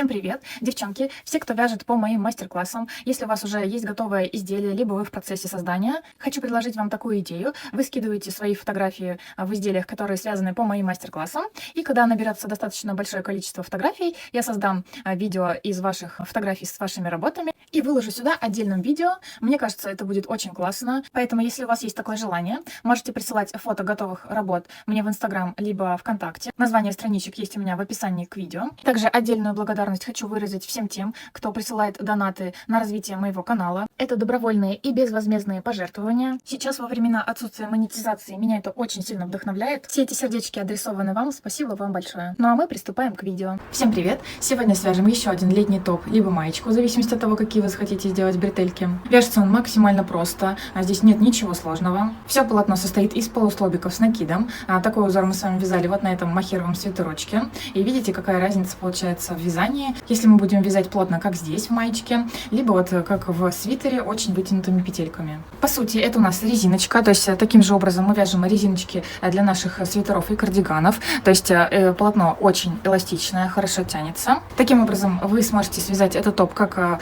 Всем привет, девчонки, все, кто вяжет по моим мастер-классам. Если у вас уже есть готовое изделие, либо вы в процессе создания, хочу предложить вам такую идею. Вы скидываете свои фотографии в изделиях, которые связаны по моим мастер-классам, и когда наберется достаточно большое количество фотографий, я создам видео из ваших фотографий с вашими работами и выложу сюда отдельным видео. Мне кажется, это будет очень классно, поэтому если у вас есть такое желание, можете присылать фото готовых работ мне в Инстаграм, либо ВКонтакте. Название страничек есть у меня в описании к видео. Также отдельную благодарность хочу выразить всем тем, кто присылает донаты на развитие моего канала. Это добровольные и безвозмездные пожертвования. Сейчас во времена отсутствия монетизации меня это очень сильно вдохновляет. Все эти сердечки адресованы вам, спасибо вам большое. Ну а мы приступаем к видео. Всем привет! Сегодня свяжем еще один летний топ, либо маечку, в зависимости от того, какие вы захотите сделать бретельки. Вяжется он максимально просто, а здесь нет ничего сложного. Все полотно состоит из полустолбиков с накидом. Такой узор мы с вами вязали вот на этом махеровом свитерочке. И видите, какая разница получается в вязании, если мы будем вязать плотно, как здесь в маечке, либо вот как в свитере, очень вытянутыми петельками. По сути, это у нас резиночка, то есть таким же образом мы вяжем резиночки для наших свитеров и кардиганов. То есть полотно очень эластичное, хорошо тянется. Таким образом вы сможете связать этот топ как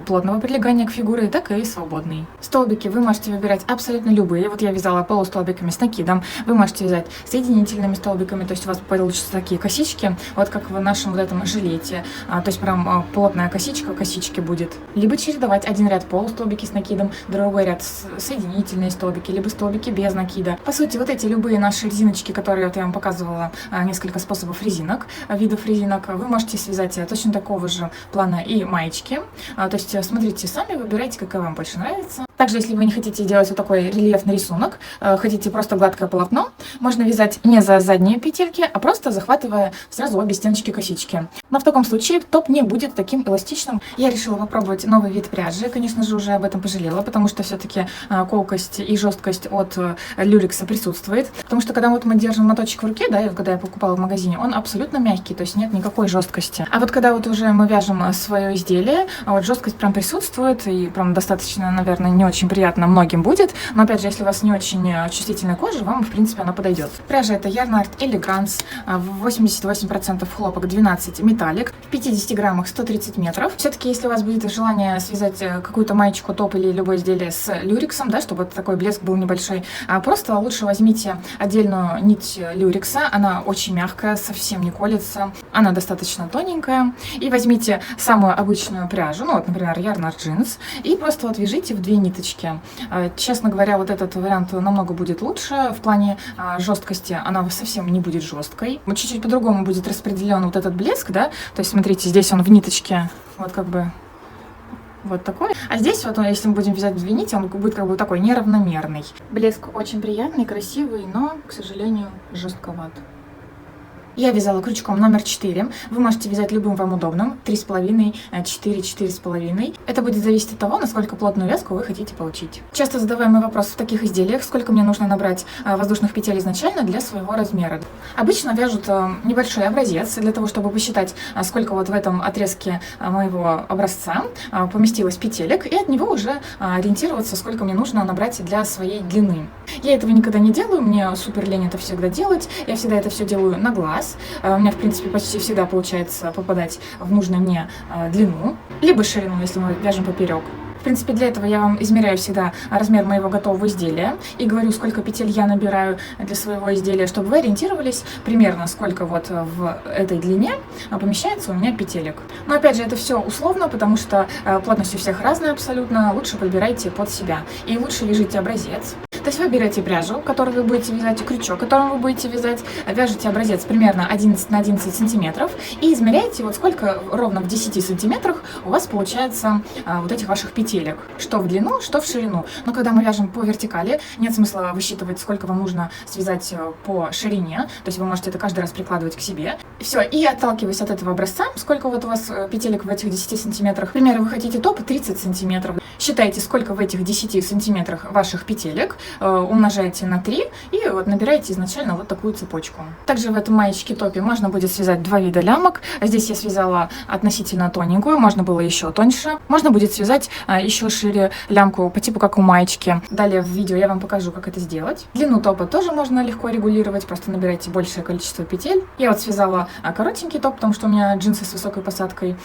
плотного прилегания к фигуре, так и свободный. Столбики вы можете выбирать абсолютно любые. Вот я вязала полустолбиками с накидом. Вы можете вязать соединительными столбиками, то есть у вас получатся такие косички, вот как в нашем вот этом жилете. То есть прям плотная косичка в косичке будет. Либо чередовать один ряд полустолбики с накидом, другой ряд соединительные столбики, либо столбики без накида. По сути, вот эти любые наши резиночки, которые вот я вам показывала, несколько способов резинок, видов резинок, вы можете связать точно такого же плана и маечки. То есть смотрите сами, выбирайте, какая вам больше нравится. Также, если вы не хотите делать вот такой рельефный рисунок, хотите просто гладкое полотно, можно вязать не за задние петельки, а просто захватывая сразу обе стеночки косички. Но в таком случае топ не будет таким эластичным. Я решила попробовать новый вид пряжи. Конечно же, уже об этом пожалела, потому что все-таки колкость и жесткость от люрекса присутствует. Потому что когда вот мы держим моточек в руке, да, когда я покупала в магазине, он абсолютно мягкий, то есть нет никакой жесткости. А вот когда вот уже мы вяжем свое изделие, вот жесткость прям присутствует, и прям достаточно, наверное, не очень приятно многим будет. Но опять же, если у вас не очень чувствительная кожа, вам, в принципе, она подойдет. Пряжа это Yarn Art Elegance, 88% хлопок, 12 металлик, в 50 граммах 130 метров. Все-таки, если у вас будет желание связать какую-то маечку, топ или любое изделие с люрексом, да, чтобы вот такой блеск был небольшой, просто лучше возьмите отдельную нить люрекса, она очень мягкая, совсем не колется, она достаточно тоненькая, и возьмите самую обычную пряжу, ну вот, например, Yarn Art Jeans, и просто вот вяжите в две ниточки. Честно говоря, вот этот вариант намного будет лучше в плане жесткости, она совсем не будет жесткой. Вот чуть-чуть по-другому будет распределен вот этот блеск, да, то есть смотрите, здесь он в ниточке, вот как бы вот такой. А здесь вот, если мы будем вязать в две нити, он будет как бы такой неравномерный. Блеск очень приятный, красивый, но, к сожалению, жестковат. Я вязала крючком номер 4. Вы можете вязать любым вам удобным. 3,5, 4, 4,5. Это будет зависеть от того, насколько плотную вязку вы хотите получить. Часто задаваемый вопрос в таких изделиях, сколько мне нужно набрать воздушных петель изначально для своего размера. Обычно вяжут небольшой образец для того, чтобы посчитать, сколько вот в этом отрезке моего образца поместилось петелек, и от него уже ориентироваться, сколько мне нужно набрать для своей длины. Я этого никогда не делаю, мне супер лень это всегда делать. Я всегда это все делаю на глаз. У меня, в принципе, почти всегда получается попадать в нужную мне длину, либо ширину, если мы вяжем поперек. В принципе, для этого я вам измеряю всегда размер моего готового изделия и говорю, сколько петель я набираю для своего изделия, чтобы вы ориентировались примерно, сколько вот в этой длине помещается у меня петелек. Но опять же, это все условно, потому что плотность у всех разная абсолютно, лучше подбирайте под себя и лучше вяжите образец. То есть вы берете пряжу, которую вы будете вязать, крючок, которым вы будете вязать, вяжете образец примерно 11 на 11 сантиметров и измеряете, вот сколько ровно в 10 сантиметрах у вас получается вот этих ваших петелек. Что в длину, что в ширину. Но когда мы вяжем по вертикали, нет смысла высчитывать, сколько вам нужно связать по ширине. То есть вы можете это каждый раз прикладывать к себе. Все, и отталкиваясь от этого образца, сколько вот у вас петелек в этих 10 сантиметрах. К примеру, вы хотите топ 30 сантиметров. Считайте, сколько в этих 10 сантиметрах ваших петелек, умножаете на 3 и вот набираете изначально вот такую цепочку. Также в этом маечке топе можно будет связать два вида лямок. Здесь я связала относительно тоненькую, можно было еще тоньше. Можно будет связать еще шире лямку по типу как у маечки. Далее в видео я вам покажу, как это сделать. Длину топа тоже можно легко регулировать, просто набирайте большее количество петель. Я вот связала коротенький топ, потому что у меня джинсы с высокой посадкой.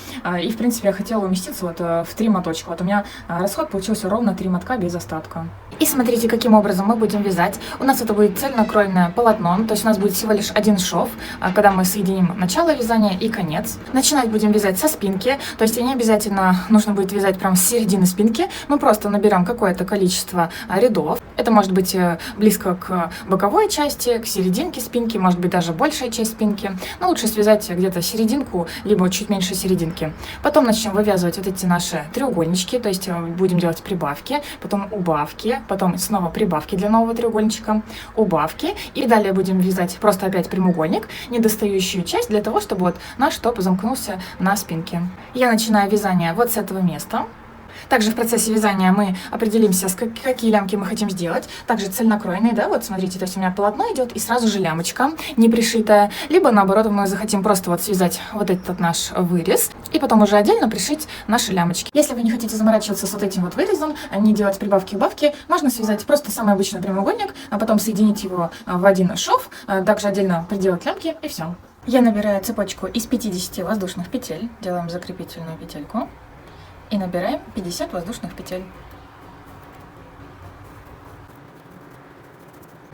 И в принципе я хотела уместиться вот в 3 моточка. Вот у меня расход получился ровно 3 мотка без остатка. И смотрите, каким образом мы будем вязать. У нас это будет цельнокроенное полотно, то есть у нас будет всего лишь один шов, когда мы соединим начало вязания и конец. Начинать будем вязать со спинки, то есть не обязательно нужно будет вязать прям с середины спинки. Мы просто наберем какое-то количество рядов. Это может быть близко к боковой части, к серединке спинки, может быть даже большая часть спинки. Но лучше связать где-то серединку, либо чуть меньше серединки. Потом начнем вывязывать вот эти наши треугольнички, то есть будем делать прибавки, потом убавки, потом снова прибавки для нового треугольничка, убавки. И далее будем вязать просто опять прямоугольник, недостающую часть для того, чтобы вот наш топ замкнулся на спинке. Я начинаю вязание вот с этого места. Также в процессе вязания мы определимся, какие лямки мы хотим сделать. Также цельнокроенные, да, вот смотрите, то есть у меня полотно идет и сразу же лямочка не пришитая. Либо наоборот мы захотим просто вот связать вот этот наш вырез и потом уже отдельно пришить наши лямочки. Если вы не хотите заморачиваться с вот этим вот вырезом, не делать прибавки и убавки, можно связать просто самый обычный прямоугольник, а потом соединить его в один шов, также отдельно приделать лямки и все. Я набираю цепочку из 50 воздушных петель, делаем закрепительную петельку. И набираем 50 воздушных петель.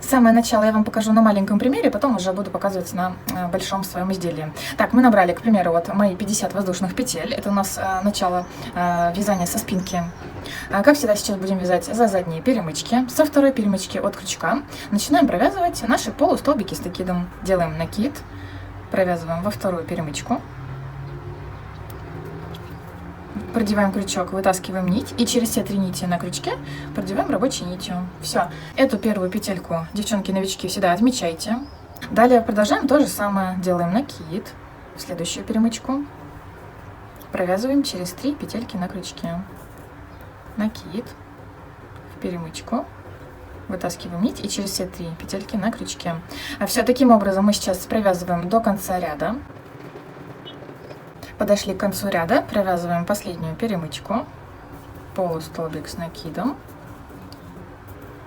Самое начало я вам покажу на маленьком примере, потом уже буду показывать на большом своем изделии. Так, мы набрали, к примеру, вот мои 50 воздушных петель. Это у нас начало вязания со спинки. Как всегда, сейчас будем вязать за задние перемычки. Со второй перемычки от крючка начинаем провязывать наши полустолбики с накидом. Делаем накид, провязываем во вторую перемычку. Продеваем крючок, вытаскиваем нить и через все 3 нити на крючке продеваем рабочей нитью. Все. Эту первую петельку, девчонки-новички, всегда отмечайте. Далее продолжаем то же самое. Делаем накид в следующую перемычку. Провязываем через 3 петельки на крючке. Накид в перемычку. Вытаскиваем нить и через все 3 петельки на крючке. Все, таким образом мы сейчас провязываем до конца ряда. Подошли к концу ряда, провязываем последнюю перемычку, полустолбик с накидом,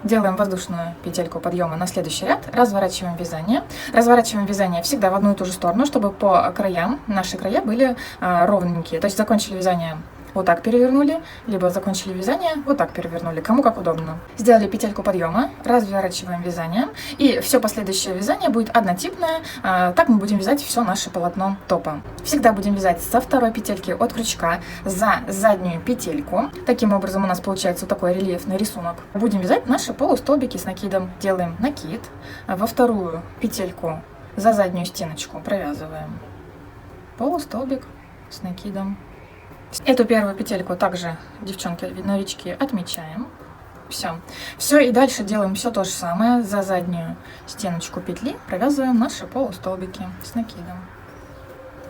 делаем воздушную петельку подъема на следующий ряд, разворачиваем вязание. Разворачиваем вязание всегда в одну и ту же сторону, чтобы по краям, наши края были ровненькие. То есть закончили вязание, вот так перевернули, либо закончили вязание, вот так перевернули, кому как удобно. Сделали петельку подъема, разворачиваем вязание, и все последующее вязание будет однотипное. Так мы будем вязать все наше полотно топа. Всегда будем вязать со второй петельки от крючка за заднюю петельку. Таким образом у нас получается вот такой рельефный рисунок. Будем вязать наши полустолбики с накидом. Делаем накид, во вторую петельку за заднюю стеночку провязываем полустолбик с накидом. Эту первую петельку также, девчонки-новички, отмечаем. Все, и дальше делаем все то же самое. За заднюю стеночку петли провязываем наши полустолбики с накидом.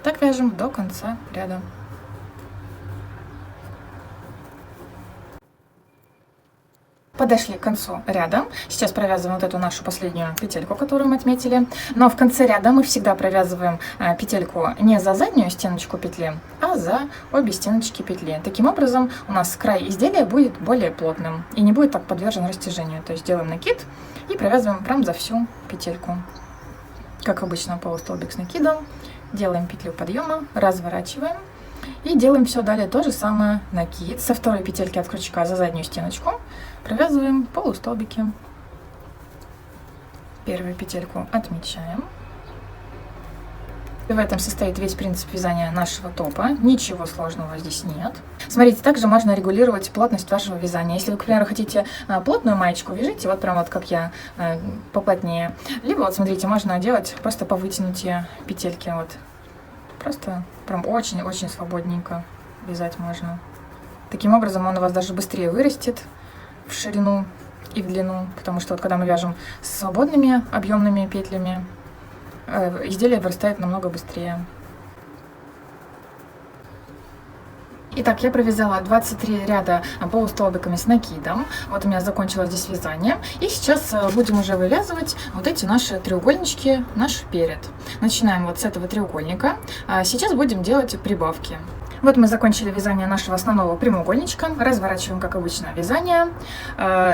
Так вяжем до конца ряда. Подошли к концу ряда. Сейчас провязываем вот эту нашу последнюю петельку, которую мы отметили. Но в конце ряда мы всегда провязываем петельку не за заднюю стеночку петли, а за обе стеночки петли. Таким образом у нас край изделия будет более плотным и не будет так подвержен растяжению. То есть делаем накид и провязываем прям за всю петельку. Как обычно, полустолбик с накидом. Делаем петлю подъема, разворачиваем. И делаем все далее то же самое. Накид со второй петельки от крючка за заднюю стеночку провязываем полустолбики. Первую петельку отмечаем. И в этом состоит весь принцип вязания нашего топа. Ничего сложного здесь нет. Смотрите, также можно регулировать плотность вашего вязания. Если вы, к примеру, хотите плотную маечку, вяжите вот прям вот как я, поплотнее. Либо вот смотрите, можно делать просто по вытянутию петельки. Вот. Просто прям очень-очень свободненько вязать можно. Таким образом он у вас даже быстрее вырастет в ширину и в длину, потому что вот когда мы вяжем с свободными объемными петлями, изделие вырастает намного быстрее. Итак, я провязала 23 ряда полустолбиками с накидом. Вот у меня закончилось здесь вязание. И сейчас будем уже вывязывать вот эти наши треугольнички, наш перед. Начинаем вот с этого треугольника. Сейчас будем делать прибавки. Вот мы закончили вязание нашего основного прямоугольничка. Разворачиваем, как обычно, вязание.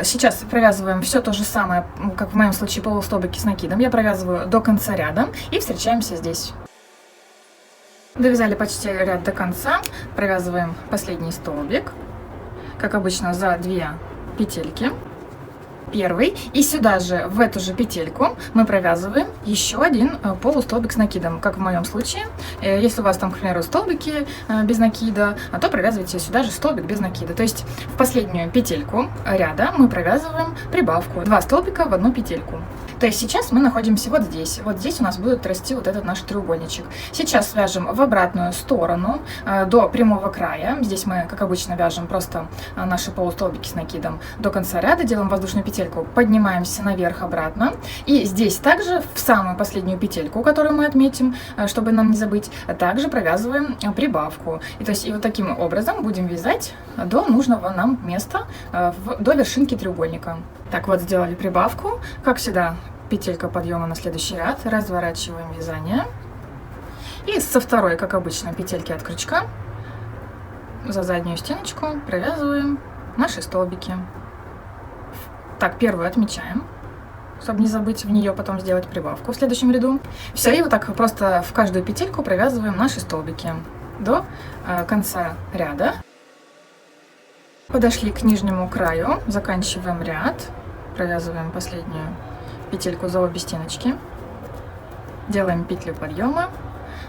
Сейчас провязываем все то же самое, как в моем случае полустолбики с накидом. Я провязываю до конца ряда и встречаемся здесь. Довязали почти ряд до конца, провязываем последний столбик, как обычно, за 2 петельки, первый, и сюда же, в эту же петельку, мы провязываем еще один полустолбик с накидом, как в моем случае. Если у вас там, к примеру, столбики без накида, то провязывайте сюда же столбик без накида. То есть в последнюю петельку ряда мы провязываем прибавку, 2 столбика в одну петельку. То есть сейчас мы находимся вот здесь. Вот здесь у нас будет расти вот этот наш треугольничек. Сейчас свяжем в обратную сторону до прямого края. Здесь мы, как обычно, вяжем просто наши полустолбики с накидом до конца ряда, делаем воздушную петельку, поднимаемся наверх обратно. И здесь также в самую последнюю петельку, которую мы отметим, чтобы нам не забыть, также провязываем прибавку. И то есть и вот таким образом будем вязать до нужного нам места, до вершинки треугольника. Так, вот сделали прибавку. Как всегда, петелька подъема на следующий ряд, разворачиваем вязание. И со второй, как обычно, петельки от крючка за заднюю стеночку провязываем наши столбики. Так, первую отмечаем, чтобы не забыть в нее потом сделать прибавку в следующем ряду. Все, и вот так просто в каждую петельку провязываем наши столбики до конца ряда. Подошли к нижнему краю, заканчиваем ряд, провязываем последнюю петельку за обе стеночки, делаем петлю подъема,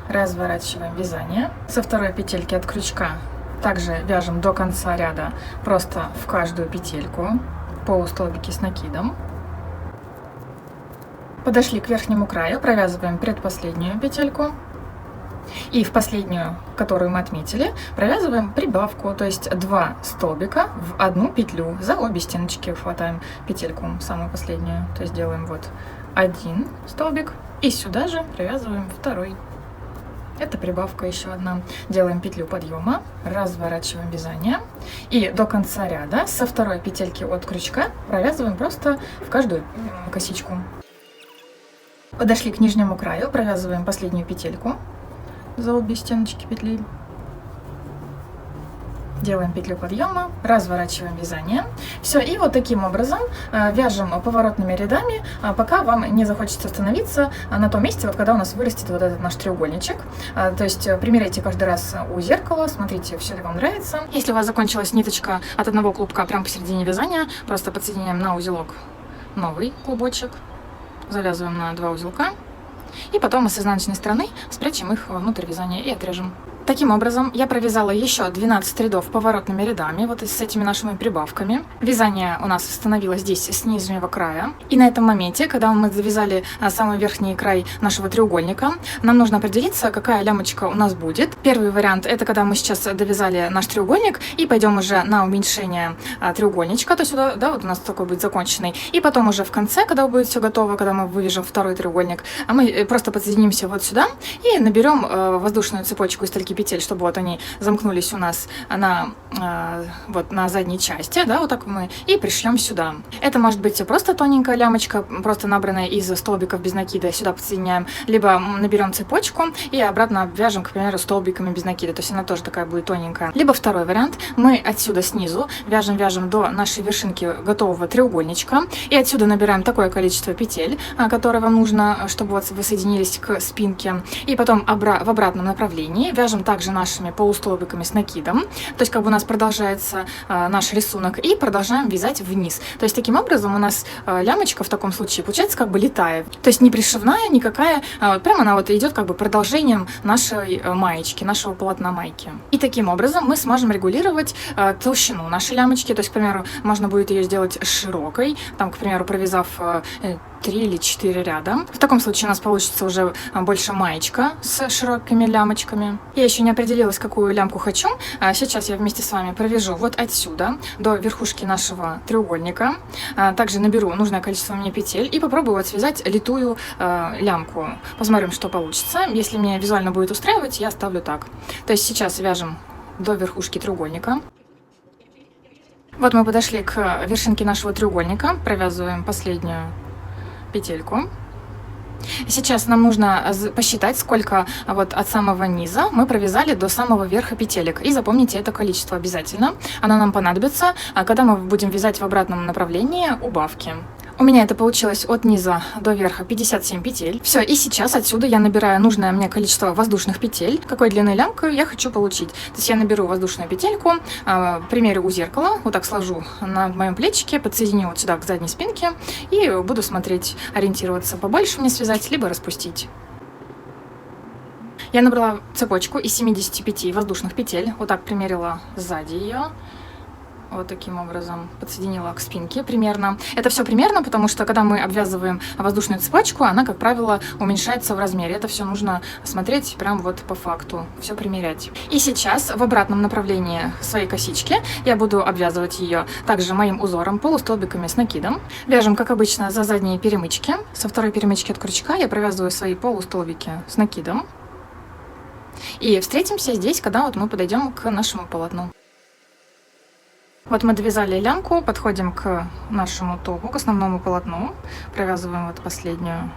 разворачиваем вязание. Со второй петельки от крючка также вяжем до конца ряда, просто в каждую петельку полустолбики с накидом. Подошли к верхнему краю, провязываем предпоследнюю петельку. И в последнюю, которую мы отметили, провязываем прибавку, то есть 2 столбика в одну петлю. За обе стеночки хватаем петельку, самую последнюю. То есть делаем вот 1 столбик и сюда же провязываем второй. Это прибавка еще одна. Делаем петлю подъема, разворачиваем вязание. И до конца ряда со второй петельки от крючка провязываем просто в каждую косичку. Подошли к нижнему краю, провязываем последнюю петельку за обе стеночки петли. Делаем петлю подъема, разворачиваем вязание. Все, и вот таким образом вяжем поворотными рядами, пока вам не захочется остановиться на том месте, вот когда у нас вырастет вот этот наш треугольничек. То есть примеряйте каждый раз у зеркала, смотрите, все ли вам нравится. Если у вас закончилась ниточка от одного клубка прямо посередине вязания, просто подсоединяем на узелок новый клубочек, завязываем на 2 узелка. И потом мы с изнаночной стороны спрячем их внутрь вязания и отрежем. Таким образом, я провязала еще 12 рядов поворотными рядами, вот с этими нашими прибавками. Вязание у нас становилось здесь с нижнего края. И на этом моменте, когда мы завязали самый верхний край нашего треугольника, нам нужно определиться, какая лямочка у нас будет. Первый вариант — это когда мы сейчас довязали наш треугольник и пойдем уже на уменьшение треугольничка, то есть сюда, да, вот у нас такой будет законченный. И потом уже в конце, когда будет все готово, когда мы вывяжем второй треугольник, мы просто подсоединимся вот сюда и наберем воздушную цепочку из стальки петель, чтобы вот они замкнулись у нас вот на задней части, да, вот так мы и пришьем сюда. Это может быть просто тоненькая лямочка, просто набранная из столбиков без накида, сюда подсоединяем, либо наберем цепочку и обратно обвяжем, к примеру, столбиками без накида, то есть она тоже такая будет тоненькая. Либо второй вариант, мы отсюда снизу вяжем до нашей вершинки готового треугольничка, и отсюда набираем такое количество петель, которое вам нужно, чтобы вот вы соединились к спинке, и потом в обратном направлении вяжем также нашими полустолбиками с накидом, то есть как бы у нас продолжается наш рисунок, и продолжаем вязать вниз. То есть таким образом у нас лямочка в таком случае получается как бы летая, то есть не пришивная никакая, прямо она вот идет как бы продолжением нашей маечки, нашего полотна майки. И таким образом мы сможем регулировать толщину нашей лямочки, то есть, к примеру, можно будет ее сделать широкой, там, к примеру, провязав 3 или 4 ряда. В таком случае у нас получится уже больше маечка с широкими лямочками. Я еще не определилась, какую лямку хочу. Сейчас я вместе с вами провяжу вот отсюда до верхушки нашего треугольника. Также наберу нужное количество мне петель и попробую вот связать литую лямку. Посмотрим, что получится. Если меня визуально будет устраивать, я ставлю так. То есть сейчас вяжем до верхушки треугольника. Вот мы подошли к вершинке нашего треугольника, провязываем последнюю петельку. Сейчас нам нужно посчитать, сколько вот от самого низа мы провязали до самого верха петелек. И запомните это количество обязательно. Оно нам понадобится, когда мы будем вязать в обратном направлении убавки. У меня это получилось от низа до верха 57 петель. Все, и сейчас отсюда я набираю нужное мне количество воздушных петель. Какой длины лямку я хочу получить. То есть я наберу воздушную петельку, примерю у зеркала, вот так сложу на моем плечике, подсоединю вот сюда к задней спинке и буду смотреть, ориентироваться, побольше мне связать, либо распустить. Я набрала цепочку из 75 воздушных петель, вот так примерила сзади ее. Вот таким образом подсоединила к спинке примерно. Это все примерно, потому что когда мы обвязываем воздушную цепочку, она, как правило, уменьшается в размере. Это все нужно смотреть прям вот по факту, все примерять. И сейчас в обратном направлении своей косички я буду обвязывать ее также моим узором, полустолбиками с накидом. Вяжем, как обычно, за задние перемычки. Со второй перемычки от крючка я провязываю свои полустолбики с накидом. И встретимся здесь, когда вот мы подойдем к нашему полотну. Вот мы довязали лямку, подходим к нашему топу, к основному полотну, провязываем вот последнюю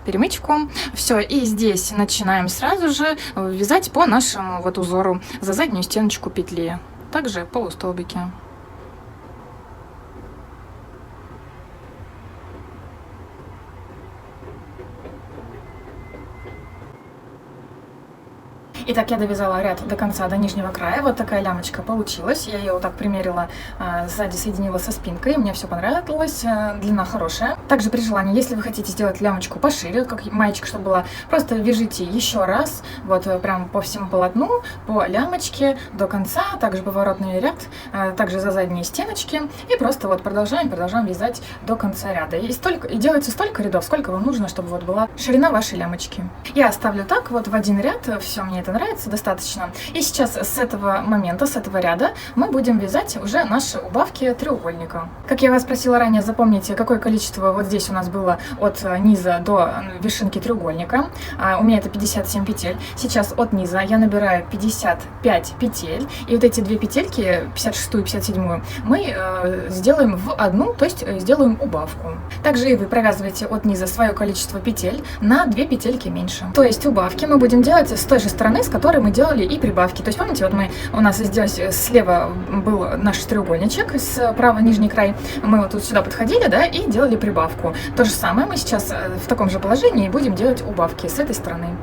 перемычку. Все, и здесь начинаем сразу же вязать по нашему вот узору за заднюю стеночку петли, также полустолбики. Итак, я довязала ряд до конца, до нижнего края. Вот такая лямочка получилась. Я ее вот так примерила, сзади соединила со спинкой. Мне все понравилось, длина хорошая. Также при желании, если вы хотите сделать лямочку пошире, вот как маечка, чтобы была, просто вяжите еще раз, вот прям по всему полотну, по лямочке до конца, также поворотный ряд, также за задние стеночки. И просто вот продолжаем вязать до конца ряда. И делается столько рядов, сколько вам нужно, чтобы вот была ширина вашей лямочки. Я оставлю так вот в один ряд, все, мне это нравится достаточно. И сейчас с этого момента, с этого ряда мы будем вязать уже наши убавки треугольника. Как я вас просила ранее, запомните, какое количество вот здесь у нас было от низа до вершинки треугольника. У меня это 57 петель. Сейчас от низа я набираю 55 петель. И вот эти две петельки, 56 и 57, мы сделаем в одну, то есть сделаем убавку. Также и вы провязываете от низа свое количество петель на 2 петельки меньше. То есть убавки мы будем делать с той же стороны, с которой мы делали и прибавки. То есть, помните, вот у нас здесь слева был наш треугольничек, справа нижний край. Мы вот тут сюда подходили, да, и делали прибавку. То же самое мы сейчас в таком же положении будем делать убавки с этой стороны.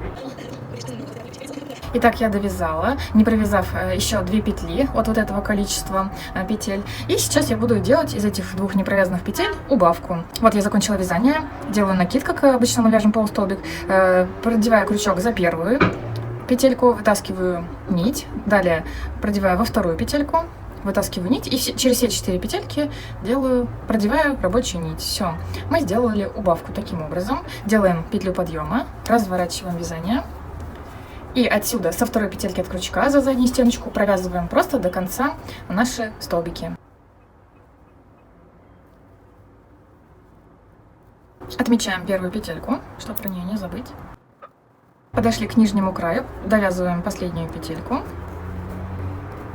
Итак, я довязала, не провязав еще 2 петли от вот этого количества петель. И сейчас я буду делать из этих 2 непровязанных петель убавку. Вот я закончила вязание, делаю накид, как обычно мы вяжем полустолбик, продеваю крючок за первую петельку, вытаскиваю нить, далее продеваю во вторую петельку, вытаскиваю нить и через все 4 петельки продеваю рабочую нить. Все, мы сделали убавку таким образом. Делаем петлю подъема, разворачиваем вязание. И отсюда, со второй петельки от крючка за заднюю стеночку, провязываем просто до конца наши столбики. Отмечаем первую петельку, чтобы про нее не забыть. Подошли к нижнему краю, довязываем последнюю петельку,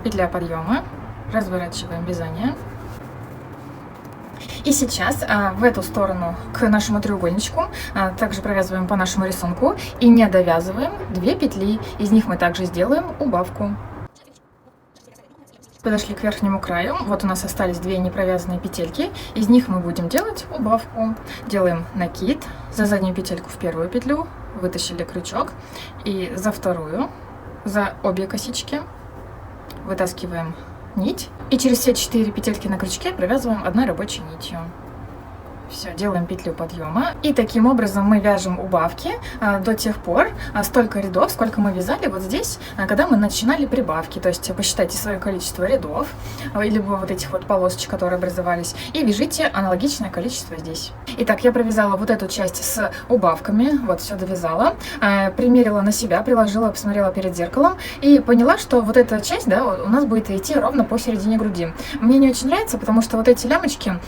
петля подъема, разворачиваем вязание. И сейчас в эту сторону к нашему треугольничку также провязываем по нашему рисунку и не довязываем 2 петли, из них мы также сделаем убавку. Подошли к верхнему краю, вот у нас остались 2 непровязанные петельки, из них мы будем делать убавку. Делаем накид, за заднюю петельку в первую петлю, вытащили крючок, и за вторую, за обе косички, вытаскиваем нить, и через все 4 петельки на крючке провязываем одной рабочей нитью. Все, делаем петлю подъема. И таким образом мы вяжем убавки до тех пор, столько рядов, сколько мы вязали вот здесь, когда мы начинали прибавки. То есть посчитайте свое количество рядов, либо вот этих вот полосочек, которые образовались, и вяжите аналогичное количество здесь. Итак, я провязала вот эту часть с убавками, вот все довязала, примерила на себя, приложила, посмотрела перед зеркалом и поняла, что вот эта часть, да, у нас будет идти ровно посередине груди. Мне не очень нравится, потому что вот эти лямочки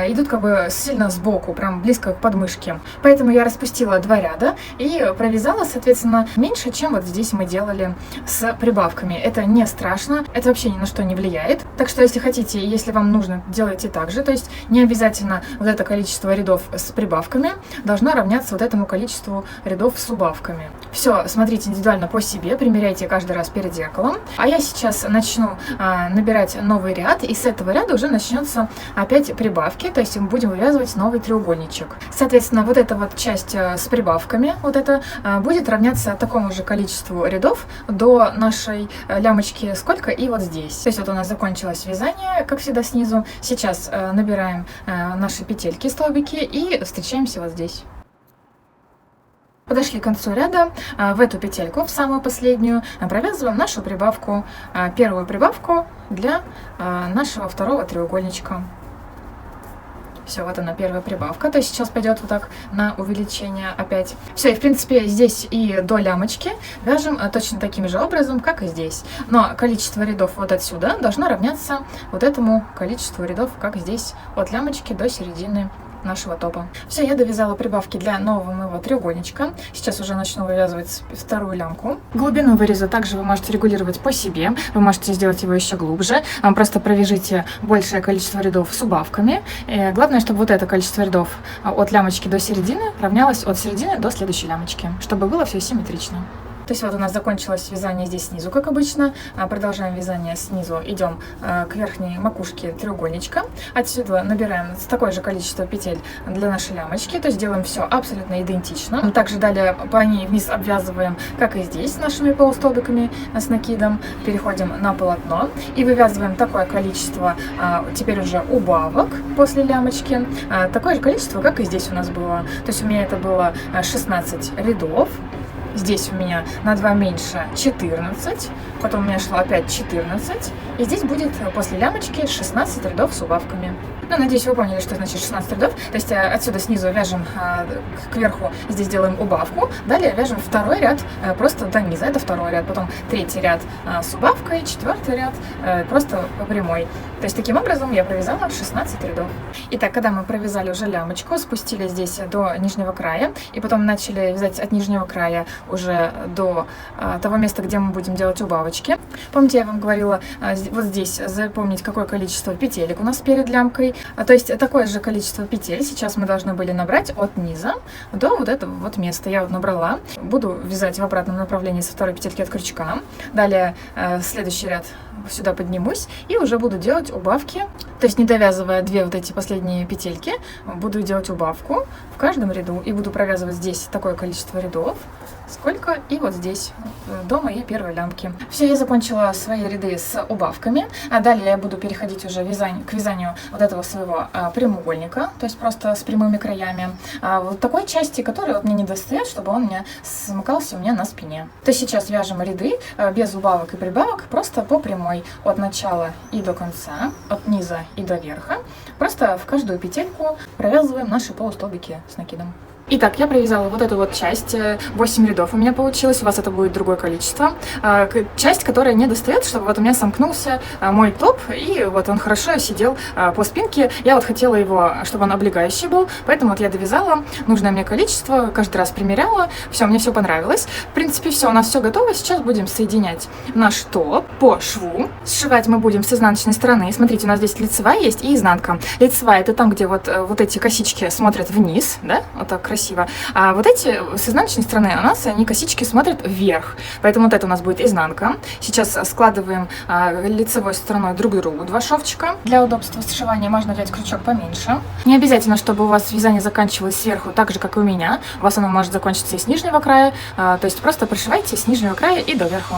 идут как бы сильно сбоку, прям близко к подмышке. Поэтому я распустила 2 ряда и провязала, соответственно, меньше, чем вот здесь мы делали с прибавками. Это не страшно, это вообще ни на что не влияет. Так что, если хотите, если вам нужно, делайте так же. То есть не обязательно вот это количество рядов с прибавками должно равняться вот этому количеству рядов с убавками. Все, смотрите индивидуально по себе, примеряйте каждый раз перед зеркалом. А я сейчас начну набирать новый ряд, и с этого ряда уже начнется опять прибавки, то есть мы будем вывязывать новый треугольничек. Соответственно, вот эта вот часть с прибавками, вот это будет равняться такому же количеству рядов до нашей лямочки сколько и вот здесь. То есть вот у нас закончилось вязание, как всегда, снизу. Сейчас набираем наши петельки, столбики и встречаемся вот здесь. Подошли к концу ряда, в эту петельку, в самую последнюю, провязываем нашу прибавку, первую прибавку для нашего второго треугольничка. Все, вот она, первая прибавка. То есть сейчас пойдет вот так на увеличение опять. Все, и в принципе здесь и до лямочки вяжем точно таким же образом, как и здесь. Но количество рядов вот отсюда должно равняться вот этому количеству рядов, как здесь, от лямочки до середины нашего топа. Все, я довязала прибавки для нового моего треугольничка. Сейчас уже начну вывязывать вторую лямку. Глубину выреза также вы можете регулировать по себе. Вы можете сделать его еще глубже. Просто провяжите большее количество рядов с убавками. И главное, чтобы вот это количество рядов от лямочки до середины равнялось от середины до следующей лямочки, чтобы было все симметрично. То есть вот у нас закончилось вязание здесь снизу, как обычно. Продолжаем вязание снизу, идем к верхней макушке треугольничка. Отсюда набираем такое же количество петель для нашей лямочки, то есть делаем все абсолютно идентично. Также далее по ней вниз обвязываем, как и здесь, с нашими полустолбиками с накидом. Переходим на полотно и вывязываем такое количество теперь уже убавок после лямочки. Такое же количество, как и здесь у нас было. То есть у меня это было 16 рядов. Здесь у меня на 2 меньше 14, потом у меня шло опять 14, и здесь будет после лямочки 16 рядов с убавками. Ну, надеюсь, вы поняли, что значит 16 рядов. То есть отсюда снизу вяжем кверху, здесь делаем убавку, далее вяжем второй ряд просто до низа, это второй ряд, потом третий ряд с убавкой, четвертый ряд просто по прямой. То есть таким образом я провязала 16 рядов. Итак, когда мы провязали уже лямочку, спустили здесь до нижнего края, и потом начали вязать от нижнего края уже до того места, где мы будем делать убавочки. Помните, я вам говорила вот здесь запомнить, какое количество петелек у нас перед лямкой. То есть такое же количество петель сейчас мы должны были набрать от низа до вот этого вот места. Я вот набрала. Буду вязать в обратном направлении со второй петельки от крючка. Далее следующий ряд сюда поднимусь и уже буду делать убавки. То есть не довязывая 2 вот эти последние петельки, буду делать убавку в каждом ряду и буду провязывать здесь такое количество рядов, сколько и вот здесь до моей первой лямки. Все, я закончила свои ряды с убавками, а далее я буду переходить уже к вязанию вот этого своего прямоугольника, то есть просто с прямыми краями, вот такой части, которая вот мне не достает, чтобы он мне смыкался у меня на спине. То есть сейчас вяжем ряды без убавок и прибавок, просто по прямой от начала и до конца, от низа и до верха, просто в каждую петельку провязываем наши полустолбики с накидом. Итак, я провязала вот эту вот часть, 8 рядов у меня получилось, у вас это будет другое количество. Часть, которая не достает, чтобы вот у меня сомкнулся мой топ, и вот он хорошо сидел по спинке. Я вот хотела его, чтобы он облегающий был, поэтому вот я довязала нужное мне количество, каждый раз примеряла, все, мне все понравилось. В принципе, все, у нас все готово, сейчас будем соединять наш топ по шву. Сшивать мы будем с изнаночной стороны. Смотрите, у нас здесь лицевая есть и изнанка. Лицевая — это там, где вот эти косички смотрят вниз, да, вот так красиво. А вот эти с изнаночной стороны у нас они косички смотрят вверх. Поэтому вот это у нас будет изнанка. Сейчас складываем лицевой стороной друг к другу 2 шовчика. Для удобства сшивания можно взять крючок поменьше. Не обязательно, чтобы у вас вязание заканчивалось сверху, так же, как и у меня. У вас оно может закончиться и с нижнего края. То есть просто пришивайте с нижнего края и до верху.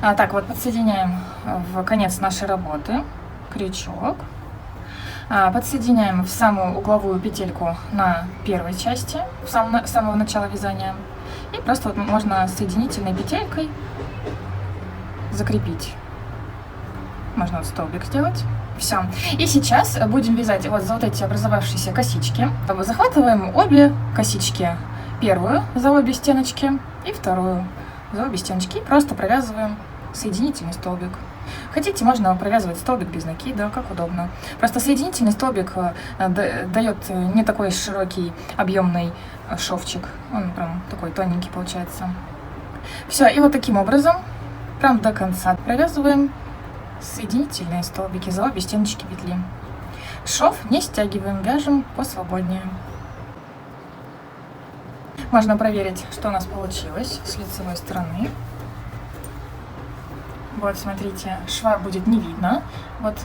Так вот, подсоединяем в конец нашей работы крючок. Подсоединяем в самую угловую петельку на первой части, с самого начала вязания. И просто вот можно соединительной петелькой закрепить. Можно вот столбик сделать. Все. И сейчас будем вязать вот за вот эти образовавшиеся косички. Захватываем обе косички. Первую за обе стеночки и вторую за обе стеночки. И просто провязываем соединительный столбик. Хотите, можно провязывать столбик без накида, как удобно. Просто соединительный столбик дает не такой широкий, объемный шовчик. Он прям такой тоненький получается. Все, и вот таким образом, прям до конца провязываем соединительные столбики за обе стеночки петли. Шов не стягиваем, вяжем посвободнее. Можно проверить, что у нас получилось с лицевой стороны. Вот, смотрите, шва будет не видно. Вот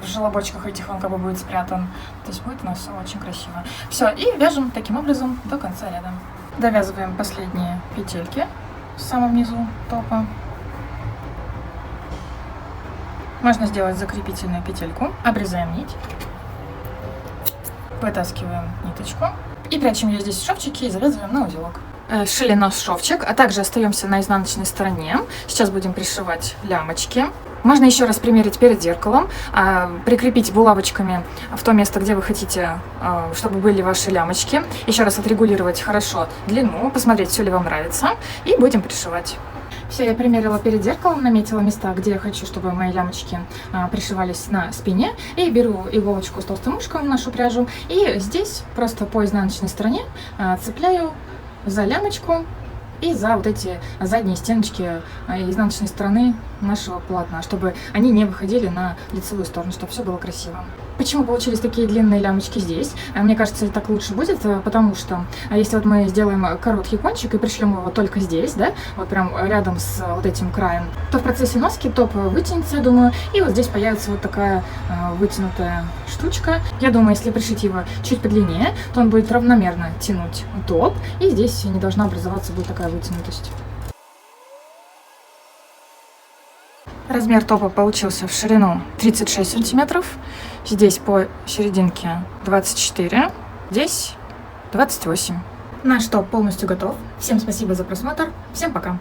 в желобочках этих он как бы будет спрятан. То есть будет у нас все очень красиво. Все, и вяжем таким образом до конца ряда. Довязываем последние петельки в самом низу топа. Можно сделать закрепительную петельку. Обрезаем нить. Вытаскиваем ниточку. И прячем ее здесь в шовчике и завязываем на узелок. Шили наш шовчик, а также остаемся на изнаночной стороне. Сейчас будем пришивать лямочки. Можно еще раз примерить перед зеркалом, прикрепить булавочками в то место, где вы хотите, чтобы были ваши лямочки. Еще раз отрегулировать хорошо длину, посмотреть, все ли вам нравится, и будем пришивать. Все, я примерила перед зеркалом, наметила места, где я хочу, чтобы мои лямочки пришивались на спине. И беру иголочку с толстым ушком, нашу пряжу, и здесь просто по изнаночной стороне цепляю за лямочку и за вот эти задние стеночки изнаночной стороны нашего полотна, чтобы они не выходили на лицевую сторону, чтобы все было красиво. Почему получились такие длинные лямочки здесь? Мне кажется, так лучше будет, потому что если вот мы сделаем короткий кончик и пришлем его только здесь, да, вот прям рядом с вот этим краем, то в процессе носки топ вытянется, я думаю, и вот здесь появится вот такая вытянутая штучка. Я думаю, если пришить его чуть подлиннее, то он будет равномерно тянуть топ, и здесь не должна образоваться будет такая вытянутость. Размер топа получился в ширину 36 сантиметров, здесь по серединке 24, здесь 28. Наш топ полностью готов. Всем спасибо за просмотр, всем пока!